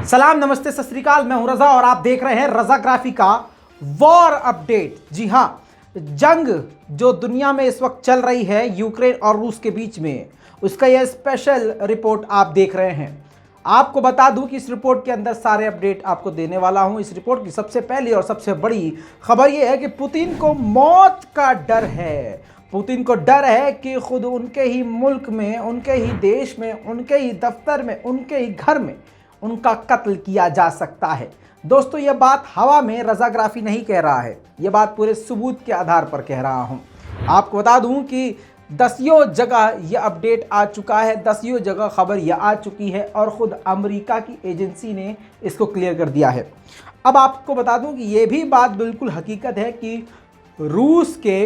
सलाम, नमस्ते, सत श्री अकाल। मैं हूं रजा और आप देख रहे हैं रजाग्राफी का वॉर अपडेट। जी हां, जंग जो दुनिया में इस वक्त चल रही है यूक्रेन और रूस के बीच में, उसका यह स्पेशल रिपोर्ट आप देख रहे हैं। आपको बता दूं कि इस रिपोर्ट के अंदर सारे अपडेट आपको देने वाला हूं। इस रिपोर्ट की सबसे पहली और सबसे बड़ी खबर यह है कि पुतिन को मौत का डर है। पुतिन को डर है कि खुद उनके ही मुल्क में, उनके ही देश में, उनके ही दफ्तर में, उनके ही घर में उनका कत्ल किया जा सकता है। दोस्तों, यह बात हवा में रजाग्राफी नहीं कह रहा है, यह बात पूरे सबूत के आधार पर कह रहा हूं। आपको बता दूं कि दसियों जगह यह अपडेट आ चुका है, दसियों जगह खबर यह आ चुकी है और ख़ुद अमेरिका की एजेंसी ने इसको क्लियर कर दिया है। अब आपको बता दूं कि यह भी बात बिल्कुल हकीकत है कि रूस के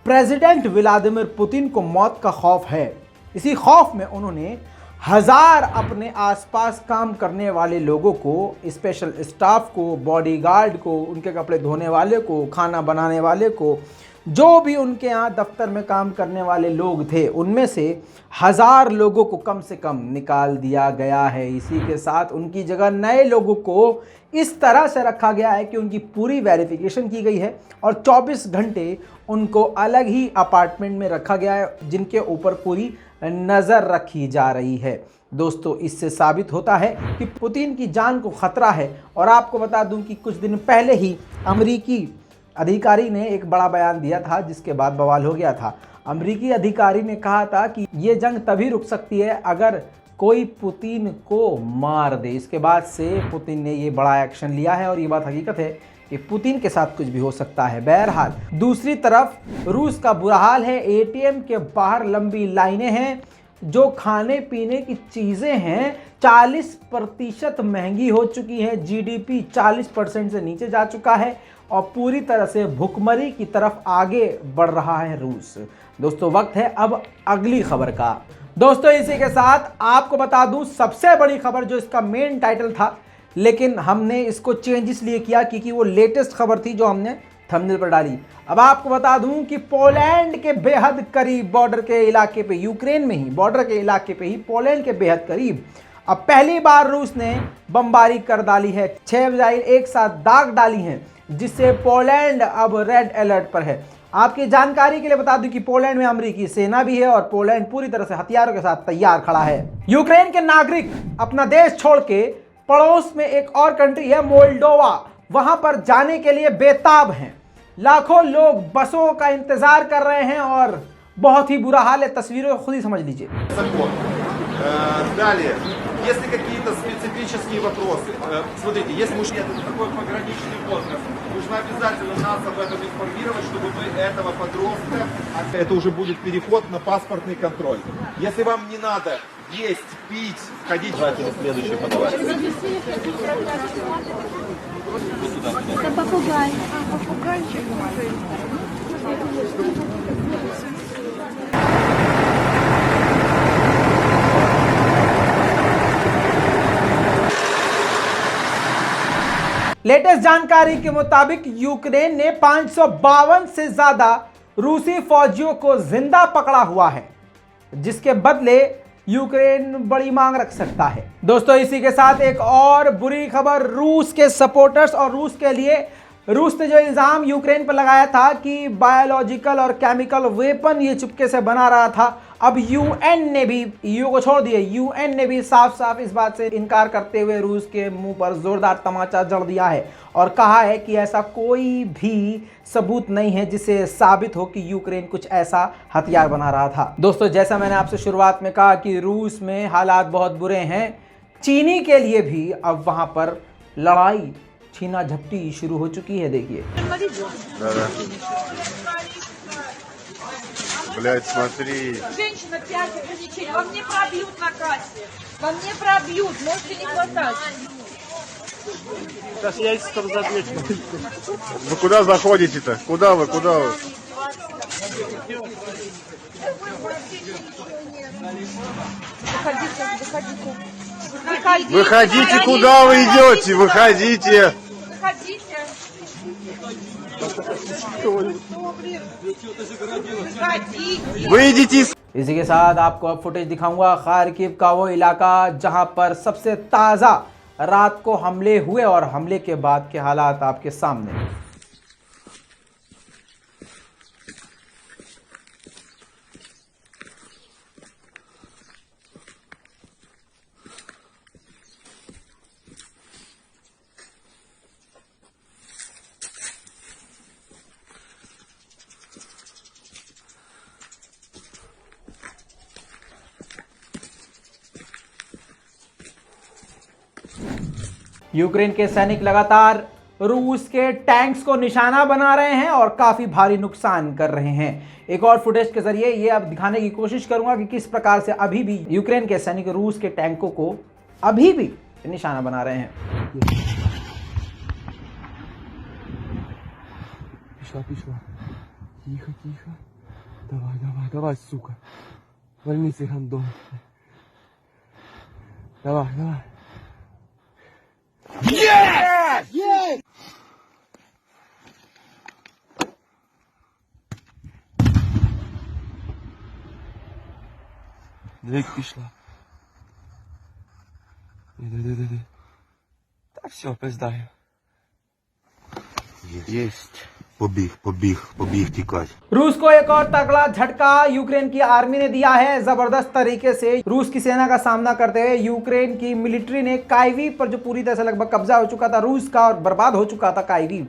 प्रेसिडेंट व्लादिमीर पुतिन को मौत का खौफ है। इसी खौफ में उन्होंने हजार अपने आसपास काम करने वाले लोगों को, स्पेशल स्टाफ को, बॉडीगार्ड को, उनके कपड़े धोने वाले को, खाना बनाने वाले को, जो भी उनके यहाँ दफ्तर में काम करने वाले लोग थे, उनमें से 1000 लोगों को कम से कम निकाल दिया गया है। इसी के साथ उनकी जगह नए लोगों को इस तरह से रखा गया है कि उनकी पूरी वेरिफिकेशन की गई है और 24 घंटे उनको अलग ही अपार्टमेंट में रखा गया है, जिनके ऊपर पूरी नज़र रखी जा रही है। दोस्तों, इससे साबित होता है कि पुतिन की जान को खतरा है। और आपको बता दूं कि कुछ दिन पहले ही अमेरिकी अधिकारी ने एक बड़ा बयान दिया था, जिसके बाद बवाल हो गया था। अमेरिकी अधिकारी ने कहा था कि ये जंग तभी रुक सकती है अगर कोई पुतिन को मार दे। इसके बाद से पुतिन ने ये बड़ा एक्शन लिया है और ये बात हकीकत है कि पुतिन के साथ कुछ भी हो सकता है। बहरहाल, दूसरी तरफ रूस का बुरा हाल है। एटीएम के बाहर लंबी लाइनें हैं। जो खाने पीने की चीज़ें हैं 40% महंगी हो चुकी है। जीडीपी 40% से नीचे जा चुका है और पूरी तरह से भुखमरी की तरफ आगे बढ़ रहा है रूस। दोस्तों, वक्त है अब अगली खबर का। दोस्तों, इसी के साथ आपको बता दूं सबसे बड़ी खबर, जो इसका मेन टाइटल था, लेकिन हमने इसको चेंज इसलिए किया क्योंकि वो लेटेस्ट खबर थी जो हमने थंबनेल पर डाली। अब आपको बता दूं कि पोलैंड के बेहद करीब बॉर्डर के इलाके पे, यूक्रेन में ही बॉर्डर के इलाके पे ही पोलैंड के बेहद करीब अब पहली बार रूस ने बमबारी कर डाली है। 6 मिसाइल एक साथ दाग डाली हैं, जिससे पोलैंड अब रेड अलर्ट पर है। आपकी जानकारी के लिए बता दूं कि पोलैंड में अमेरिकी सेना भी है और पोलैंड पूरी तरह से हथियारों के साथ तैयार खड़ा है। यूक्रेन के नागरिक अपना देश छोड़ के पड़ोस में एक और कंट्री है मोल्डोवा, वहां पर जाने के लिए बेताब हैं। लाखों लोग बसों का इंतजार कर रहे हैं और बहुत ही बुरा हाल है। तस्वीरों खुद ही समझ लीजिए। Если какие-то специфические вопросы, смотрите, есть мужчина, такой пограничный возраст, нужно обязательно нас об этом информировать, чтобы мы этого подростка, это уже будет переход на паспортный контроль. Если вам не надо есть, пить, ходить, следующий подавать. Это попугай. Попугайчик. लेटेस्ट जानकारी के मुताबिक यूक्रेन ने 552 से ज्यादा रूसी फौजियों को जिंदा पकड़ा हुआ है, जिसके बदले यूक्रेन बड़ी मांग रख सकता है। दोस्तों, इसी के साथ एक और बुरी खबर रूस के सपोर्टर्स और रूस के लिए। रूस ने जो इल्ज़ाम यूक्रेन पर लगाया था कि बायोलॉजिकल और केमिकल वेपन ये चुपके से बना रहा था, अब यूएन ने भी, ईयू को छोड़ दिए, यूएन ने भी साफ साफ इस बात से इनकार करते हुए रूस के मुंह पर जोरदार तमाचा जड़ दिया है और कहा है कि ऐसा कोई भी सबूत नहीं है जिससे साबित हो कि यूक्रेन कुछ ऐसा हथियार बना रहा था। दोस्तों, जैसा मैंने आपसे शुरुआत में कहा कि रूस में हालात बहुत बुरे हैं। चीनी के लिए भी अब वहां पर लड़ाई छीना झपटी शुरू हो चुकी है। देखिए, Блядь, смотри. Женщина, 5 ограничений. Вам не пробьют на кассе. Вам не пробьют. Можете не хватать. Сейчас я там забью. Вы куда заходите-то? Куда вы? Куда вы? Выходите, куда вы идете? Выходите. Выходите. Выйдите из... इसी के साथ आपको अब फुटेज दिखाऊंगा खार्किव का वो इलाका जहां पर सबसे ताज़ा रात को हमले हुए और हमले के बाद के हालात आपके सामने। यूक्रेन के सैनिक लगातार रूस के टैंक्स को निशाना बना रहे हैं और काफी भारी नुकसान कर रहे हैं। एक और फुटेज के जरिए ये अब दिखाने की कोशिश करूंगा कि किस प्रकार से अभी भी यूक्रेन के सैनिक रूस के टैंकों को अभी भी निशाना बना रहे हैं। Пішла. Тихо. Давай, сука. Вальни цей гандон. Давай. Yes! Двиг пішла. Іди. Та все, пиздаю. Есть. побіг тікати. रूस को एक और तगड़ा झटका यूक्रेन की आर्मी ने दिया है। जबरदस्त तरीके से रूस की सेना का सामना करते हुए यूक्रेन की मिलिट्री ने काइवीव पर, जो पूरी तरह से लगभग कब्जा हो चुका था रूस का और बर्बाद हो चुका था काइवीव,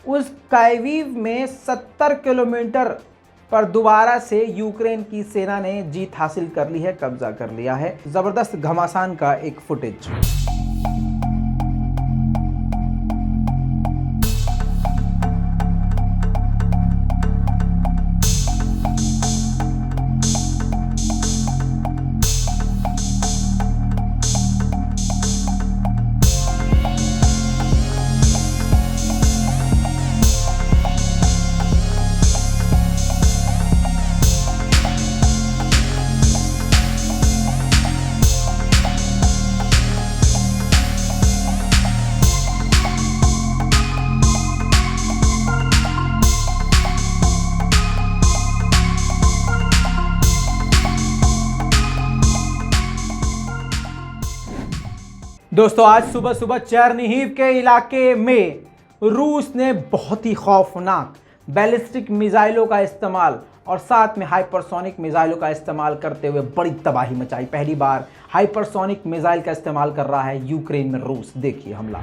उस काइवीव में 70 किलोमीटर पर दोबारा से यूक्रेन की सेना ने जीत हासिल कर ली है, कब्जा कर लिया है। जबरदस्त घमासान का एक फुटेज। दोस्तों आज सुबह चेरनिहिव के इलाके में रूस ने बहुत ही खौफनाक बैलिस्टिक मिसाइलों का इस्तेमाल और साथ में हाइपरसोनिक मिसाइलों का इस्तेमाल करते हुए बड़ी तबाही मचाई। पहली बार हाइपरसोनिक मिसाइल का इस्तेमाल कर रहा है यूक्रेन में रूस। देखिए हमला।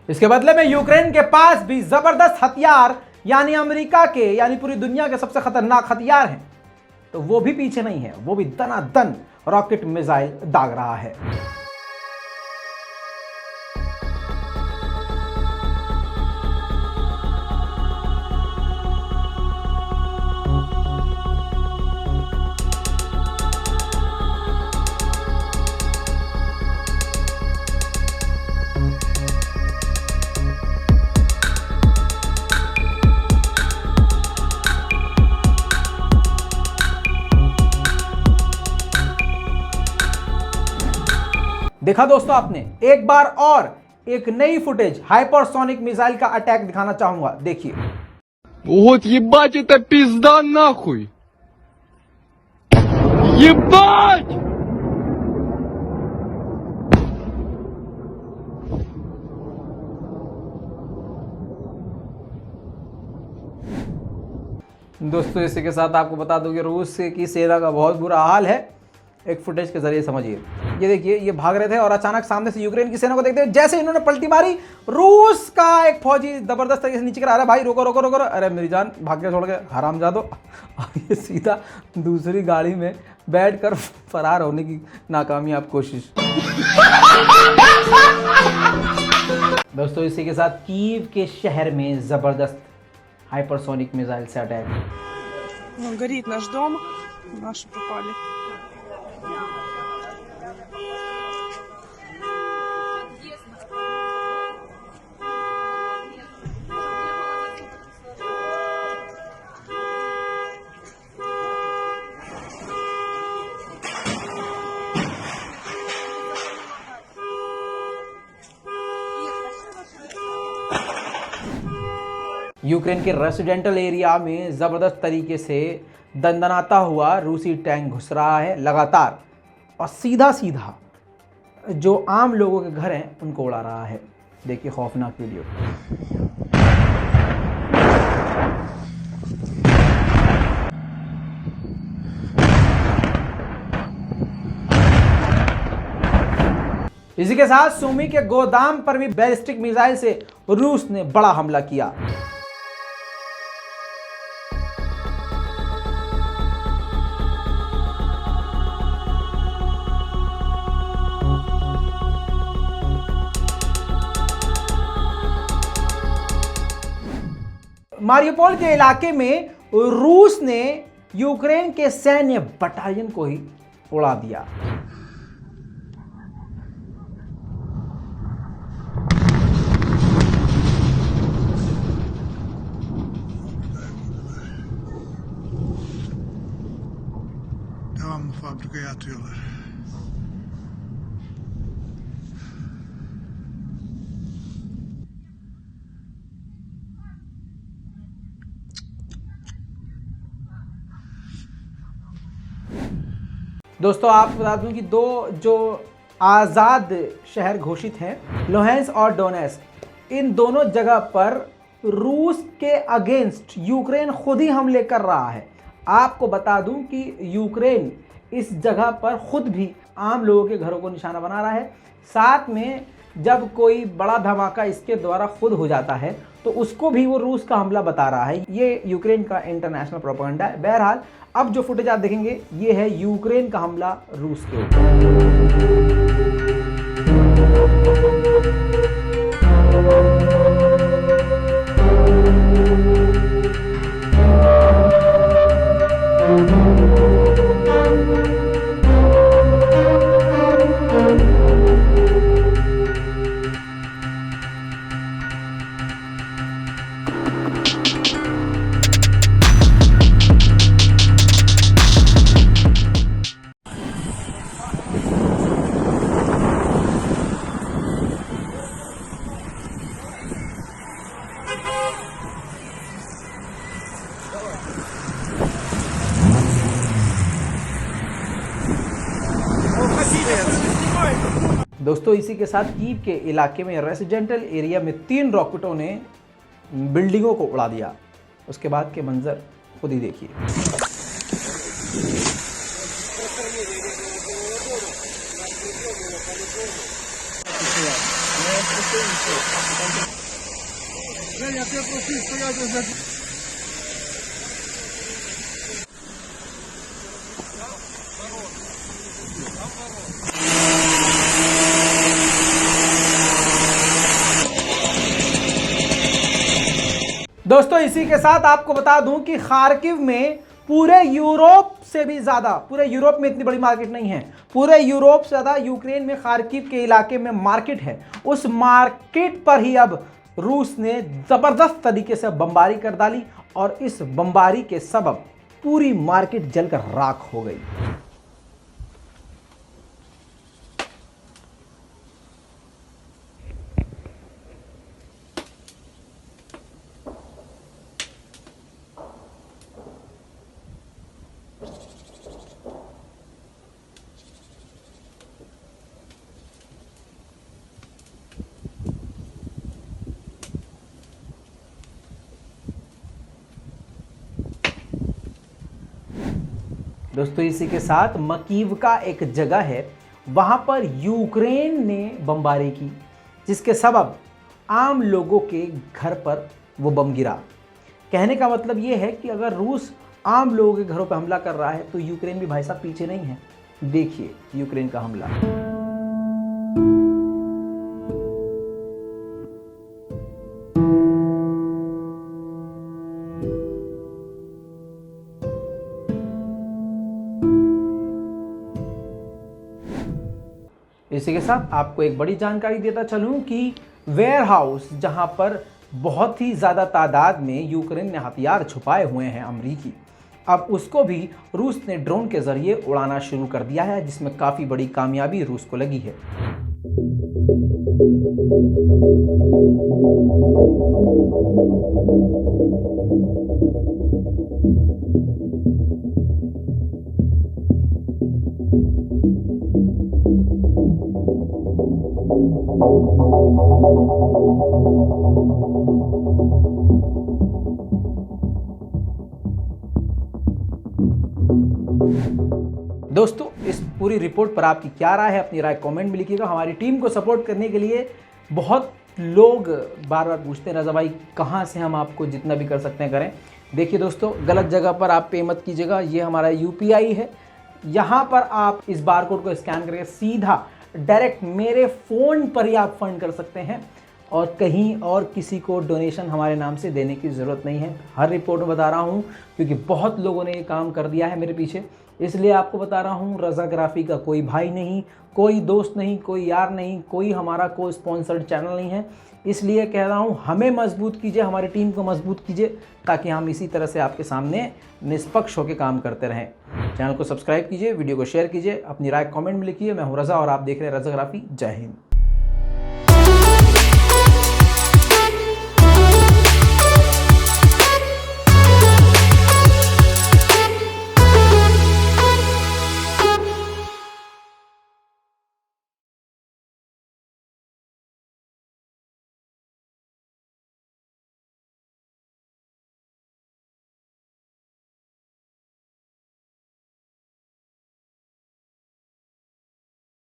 इसके बदले में यूक्रेन के पास भी जबरदस्त हथियार यानी अमेरिका के यानी पूरी दुनिया के सबसे खतरनाक हथियार हैं, तो वो भी पीछे नहीं है, वो भी दनादन रॉकेट मिसाइल दाग रहा है। देखा दोस्तों आपने, एक बार और एक नई फुटेज हाइपरसोनिक मिसाइल का अटैक दिखाना चाहूंगा। देखिए। Вот ебать это пизда нахуй! Ебать! दोस्तों इसी के साथ आपको बता दूं कि रूस की सेना का बहुत बुरा हाल है। एक फुटेज के जरिए समझिए। ये देखिए, ये भाग रहे थे और अचानक सामने से यूक्रेन की सेना को देखते हुए जैसे इन्होंने पलटी मारी, रूस का एक फौजी जबरदस्त तरीके से नीचे गिरा। अरे भाई रोको, अरे मेरी जान, भाग के छोड़ के हरामजादो। ये सीधा दूसरी गाड़ी में बैठकर फरार होने की नाकामयाब कोशिश। दोस्तों इसी के साथ कीव के शहर में जबरदस्त हाइपरसोनिक मिसाइल से अटैक। Горит наш дом, наши попали. यूक्रेन के रेसिडेंटल एरिया में ज़बरदस्त तरीके से दंदनाता हुआ रूसी टैंक घुस रहा है लगातार और सीधा सीधा जो आम लोगों के घर हैं उनको उड़ा रहा है। देखिए खौफनाक वीडियो। इसी के साथ सुमी के गोदाम पर भी बैलिस्टिक मिसाइल से रूस ने बड़ा हमला किया। मारियोपोल के इलाके में रूस ने यूक्रेन के सैन्य बटालियन को ही उड़ा दिया। Devamlı fabrikaya atıyorlar. दोस्तों आपको बता दूं कि दो जो आज़ाद शहर घोषित हैं लुहांस्क और डोनेट्स्क, इन दोनों जगह पर रूस के अगेंस्ट यूक्रेन खुद ही हमले कर रहा है। आपको बता दूं कि यूक्रेन इस जगह पर खुद भी आम लोगों के घरों को निशाना बना रहा है। साथ में जब कोई बड़ा धमाका इसके द्वारा खुद हो जाता है तो उसको भी वो रूस का हमला बता रहा है। ये यूक्रेन का इंटरनेशनल प्रोपेगेंडा है। बहरहाल अब जो फुटेज आप देखेंगे ये है यूक्रेन का हमला रूस के ऊपर। दोस्तों इसी के साथ कीव के इलाके में रेसिडेंटल एरिया में 3 रॉकेटों ने बिल्डिंगों को उड़ा दिया। उसके बाद के मंजर खुद ही देखिए। दोस्तों इसी के साथ आपको बता दूं कि खार्किव में पूरे यूरोप से भी ज़्यादा, पूरे यूरोप में इतनी बड़ी मार्केट नहीं है, पूरे यूरोप से ज़्यादा यूक्रेन में खार्किव के इलाके में मार्केट है। उस मार्केट पर ही अब रूस ने ज़बरदस्त तरीके से बमबारी कर डाली और इस बमबारी के सबब पूरी मार्केट जलकर राख हो गई। दोस्तों इसी के साथ मकीव एक जगह है, वहां पर यूक्रेन ने बमबारी की जिसके सबब आम लोगों के घर पर वो बम गिरा। कहने का मतलब ये है कि अगर रूस आम लोगों के घरों पर हमला कर रहा है तो यूक्रेन भी भाई साहब पीछे नहीं है। देखिए यूक्रेन का हमला। इसी के साथ आपको एक बड़ी जानकारी देता चलूं कि वेयर हाउस जहां पर बहुत ही ज़्यादा तादाद में यूक्रेन ने हथियार छुपाए हुए हैं अमरीकी, अब उसको भी रूस ने ड्रोन के ज़रिए उड़ाना शुरू कर दिया है, जिसमें काफ़ी बड़ी कामयाबी रूस को लगी है। दोस्तों, इस पूरी रिपोर्ट पर आपकी क्या राय है, अपनी राय कमेंट में लिखिएगा। हमारी टीम को सपोर्ट करने के लिए बहुत लोग बार बार पूछते हैं, रज़ा भाई कहाँ से हम आपको जितना भी कर सकते हैं करें। देखिए दोस्तों, गलत जगह पर आप पे मत कीजिएगा। ये हमारा UPI है, यहाँ पर आप इस बारकोड को स्कैन करके सीधा डायरेक्ट मेरे फ़ोन पर ही आप फंड कर सकते हैं और कहीं और किसी को डोनेशन हमारे नाम से देने की ज़रूरत नहीं है। हर रिपोर्ट में बता रहा हूँ क्योंकि बहुत लोगों ने ये काम कर दिया है मेरे पीछे, इसलिए आपको बता रहा हूँ। रज़ाग्राफी का कोई भाई नहीं, कोई दोस्त नहीं, कोई यार नहीं, कोई हमारा कोई स्पॉन्सर्ड चैनल नहीं है। इसलिए कह रहा हूँ, हमें मजबूत कीजिए, हमारी टीम को मजबूत कीजिए, ताकि हम इसी तरह से आपके सामने निष्पक्ष होकर काम करते रहें। चैनल को सब्सक्राइब कीजिए, वीडियो को शेयर कीजिए, अपनी राय कमेंट में लिखिए। मैं हूँ रज़ा और आप देख रहे हैं रज़ाग्राफी। जय हिंद।